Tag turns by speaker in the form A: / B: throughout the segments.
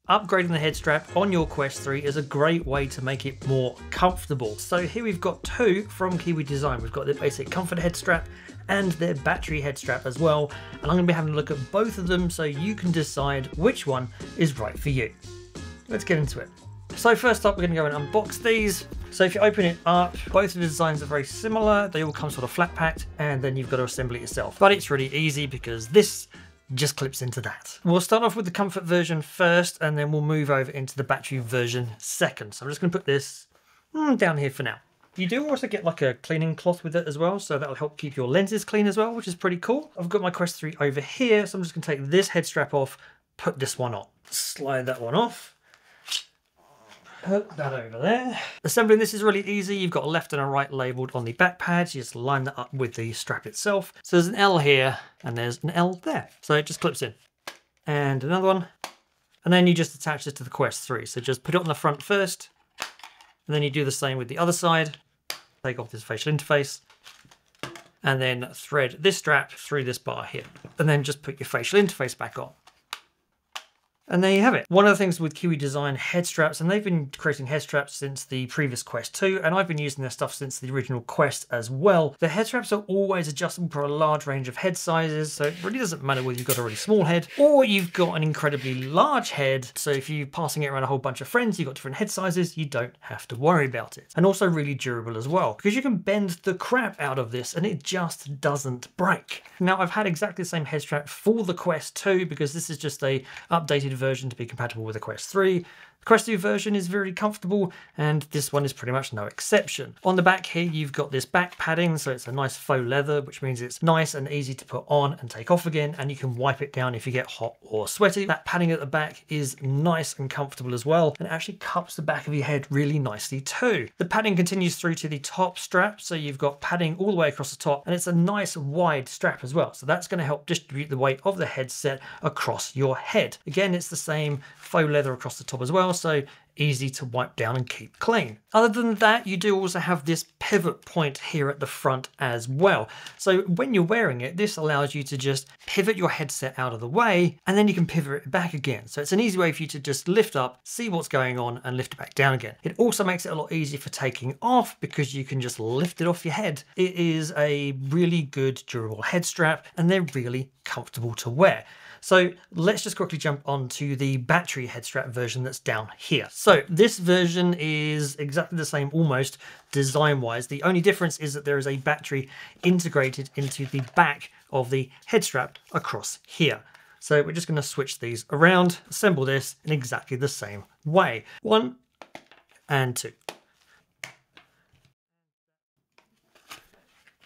A: upgrading the head strap on your Quest 3 is a great way to make it more comfortable. So here we've got two from Kiwi Design. We've got the basic comfort head strap and their battery head strap as well. And I'm going to be having a look at both of them so you can decide which one is right for you. Let's get into it. So first up, we're going to go and unbox these. So if you open it up, both of the designs are very similar. They all come sort of flat packed, and then you've got to assemble it yourself. But it's really easy because this just clips into that. We'll start off with the comfort version first, and then we'll move over into the battery version second. So I'm just going to put this down here for now. You do also get like a cleaning cloth with it as well, so that'll help keep your lenses clean as well, which is pretty cool. I've got my Quest 3 over here, so I'm just going to take this head strap off, put this one on. Slide that one off. Put that over there. Assembling this is really easy. You've got a left and a right labelled on the back pads. You just line that up with the strap itself. So there's an L here and there's an L there. So it just clips in. And another one. And then you just attach this to the Quest 3. So just put it on the front first. And then you do the same with the other side. Take off this facial interface. And then thread this strap through this bar here. And then just put your facial interface back on. And there you have it. One of the things with Kiwi Design head straps, and they've been creating head straps since the previous Quest 2, and I've been using their stuff since the original Quest as well. The head straps are always adjustable for a large range of head sizes, so it really doesn't matter whether you've got a really small head or you've got an incredibly large head. So if you're passing it around a whole bunch of friends, you've got different head sizes, you don't have to worry about it. And also really durable as well, because you can bend the crap out of this and it just doesn't break. Now I've had exactly the same head strap for the Quest 2 because this is just a updated version to be compatible with the Quest 3. The Quest 2 version is very comfortable, and this one is pretty much no exception. On the back here, you've got this back padding, so it's a nice faux leather, which means it's nice and easy to put on and take off again, and you can wipe it down if you get hot or sweaty. That padding at the back is nice and comfortable as well, and it actually cups the back of your head really nicely too. The padding continues through to the top strap, so you've got padding all the way across the top, and it's a nice wide strap as well, so that's going to help distribute the weight of the headset across your head. Again, it's the same faux leather across the top as well, so easy to wipe down and keep clean. Other than that, you do also have this pivot point here at the front as well. So when you're wearing it, this allows you to just pivot your headset out of the way, and then you can pivot it back again. So it's an easy way for you to just lift up, see what's going on, and lift it back down again. It also makes it a lot easier for taking off because you can just lift it off your head. It is a really good durable head strap, and they're really comfortable to wear. So let's just quickly jump onto the battery head strap version that's down here. So this version is exactly the same almost design-wise. The only difference is that there is a battery integrated into the back of the head strap across here. So we're just going to switch these around, assemble this in exactly the same way. 1 and 2.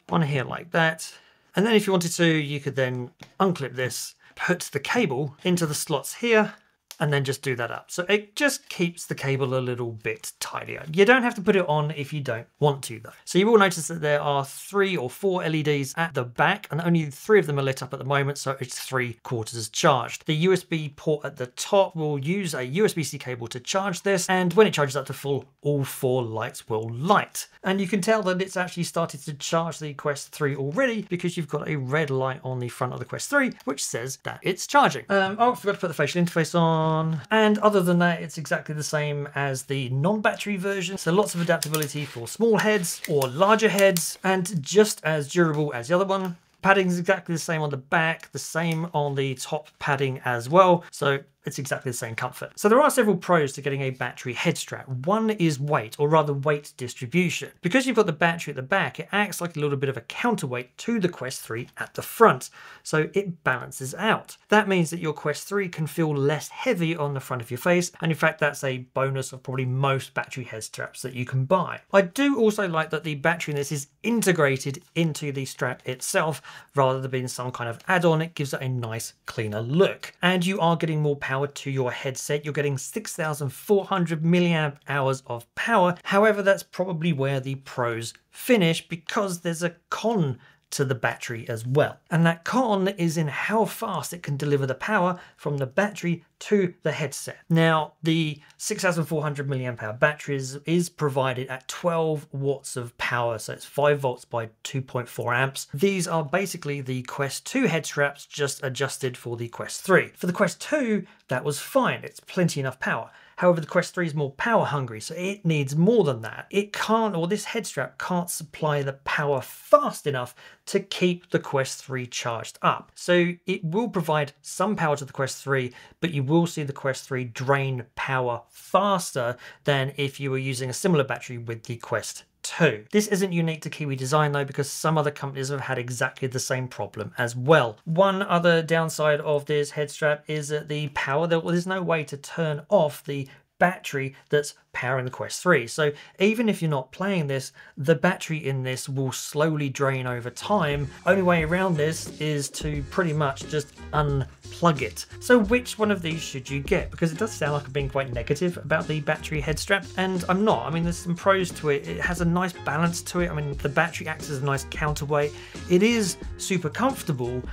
A: One here like that. And then if you wanted to, you could then unclip this, put the cable into the slots here, and then just do that up. So it just keeps the cable a little bit tidier. You don't have to put it on if you don't want to though. So you will notice that there are 3 or 4 LEDs at the back, and only 3 of them are lit up at the moment, so it's 3/4 charged. The USB port at the top will use a USB-C cable to charge this, and when it charges up to full, all 4 lights will light. And you can tell that it's actually started to charge the Quest 3 already because you've got a red light on the front of the Quest 3, which says that it's charging. Oh, I forgot to put the facial interface on. And other than that, it's exactly the same as the non-battery version. So lots of adaptability for small heads or larger heads, and just as durable as the other one. Padding is exactly the same on the back, the same on the top padding as well. So it's exactly the same comfort. So there are several pros to getting a battery head strap. One is weight, or rather weight distribution. Because you've got the battery at the back, it acts like a little bit of a counterweight to the Quest 3 at the front. So it balances out. That means that your Quest 3 can feel less heavy on the front of your face. And in fact, that's a bonus of probably most battery head straps that you can buy. I do also like that the battery in this is integrated into the strap itself, rather than being some kind of add-on. It gives it a nice, cleaner look. And you are getting more power to your headset. You're getting 6,400 milliamp hours of power. However, that's probably where the pros finish, because there's a con to the battery as well. And that con is in how fast it can deliver the power from the battery to the headset. Now, the 6,400 milliamp hour battery is provided at 12 watts of power, so it's 5 volts by 2.4 amps. These are basically the Quest 2 head straps just adjusted for the Quest 3. For the Quest 2, that was fine. It's plenty enough power. However, the Quest 3 is more power hungry, so it needs more than that. It can't, or this head strap can't supply the power fast enough to keep the Quest 3 charged up. So it will provide some power to the Quest 3, but you will see the Quest 3 drain power faster than if you were using a similar battery with the Quest 2. This isn't unique to Kiwi Design though, because some other companies have had exactly the same problem as well. One other downside of this head strap is that the power, there's no way to turn off the battery that's powering the Quest 3. So even if you're not playing this, the battery in this will slowly drain over time. Only way around this is to pretty much just unplug it. So which one of these should you get? Because it does sound like I'm being quite negative about the battery head strap, and I'm not. I mean, there's some pros to it. It has a nice balance to it. I mean, the battery acts as a nice counterweight. It is super comfortable,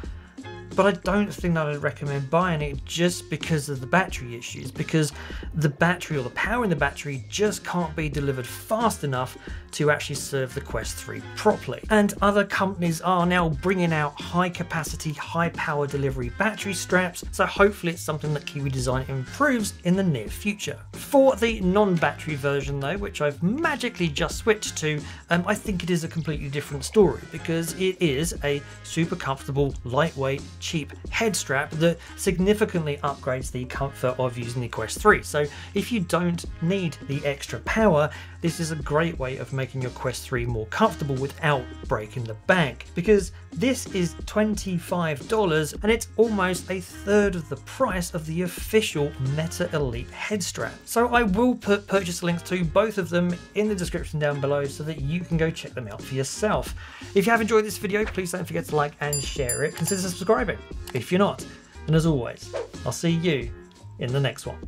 A: but I don't think that I'd recommend buying it just because of the battery issues, because the battery or the power in the battery just can't be delivered fast enough to actually serve the Quest 3 properly. And other companies are now bringing out high capacity, high power delivery battery straps, so hopefully it's something that Kiwi Design improves in the near future. For the non-battery version though, which I've magically just switched to, I think it is a completely different story, because it is a super comfortable, lightweight, cheap head strap that significantly upgrades the comfort of using the Quest 3. So if you don't need the extra power, this is a great way of making your Quest 3 more comfortable without breaking the bank, because this is $25 and it's almost a third of the price of the official Meta Elite head strap. So I will put purchase links to both of them in the description down below so that you can go check them out for yourself. If you have enjoyed this video, please don't forget to like and share it. Consider subscribing if you're not. And as always, I'll see you in the next one.